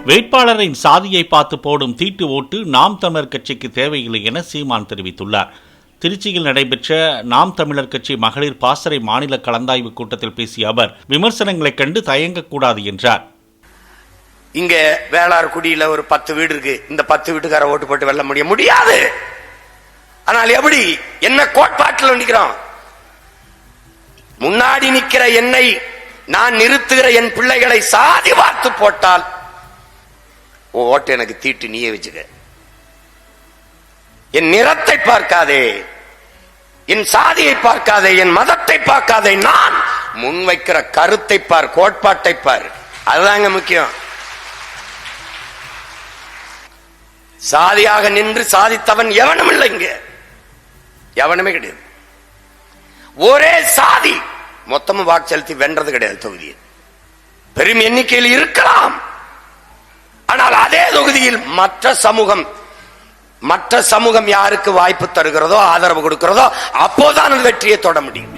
வேட்பாளரின் சாதியை பார்த்து போடும் தீட்டு ஓட்டு நாம் தமிழர் கட்சிக்கு தேவையில்லை என சீமான் தெரிவித்துள்ளார். திருச்சியில் நடைபெற்ற நாம் தமிழர் கட்சி மகளிர் பாசறை மாநில கலந்தாய்வு கூட்டத்தில் பேசிய அவர் விமர்சனங்களைக் கண்டு தயங்கக்கூடாது என்றார். இங்க வேளார்குடியில ஒரு 10 வீடு இருக்கு. இந்த 10 வீட்டுக்கார ஓட்டு போட்டு வெல்ல முடியாது. ஆனால் எப்படி என்ன கோட்பாட்டில் நிற்கிறோம்? முன்னாடி நிற்கிற என்னை நான் நிறுத்துகிற என் பிள்ளைகளை சாதி பார்த்து போட்டால் ஓட்டு எனக்கு தீட்டு, நீயே வச்சுக்க. என் நிறத்தை பார்க்காதே, என் சாதியை பார்க்காதே, என் மதத்தை பார்க்காதே, நான் முன்வைக்கிற கருத்தை பார், கோட்பாட்டை பார். அதுதாங்க முக்கியம். சாதியாக நின்று சாதித்தவன் எவனும் இல்லை, இங்க எவனுமே கிடையாது. ஒரே சாதி மொத்தமும் வாக்கு செலுத்தி வென்றது கிடையாது. தொகுதியில் பெரும் எண்ணிக்கையில் இருக்கலாம், ஆனால் அதே தொகுதியில் மற்ற சமூகம் யாருக்கு வாய்ப்பு தருகிறதோ, ஆதரவு கொடுக்கிறதோ, அப்போதான் வெற்றியை தொட முடியும்.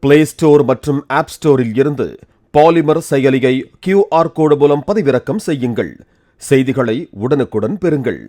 பிளே ஸ்டோர் மற்றும் ஆப் ஸ்டோரில் இருந்து பாலிமர் செயலியை QR கோடு மூலம் பதிவிறக்கம் செய்யுங்கள். செய்திகளை உடனுக்குடன் பெறுங்கள்.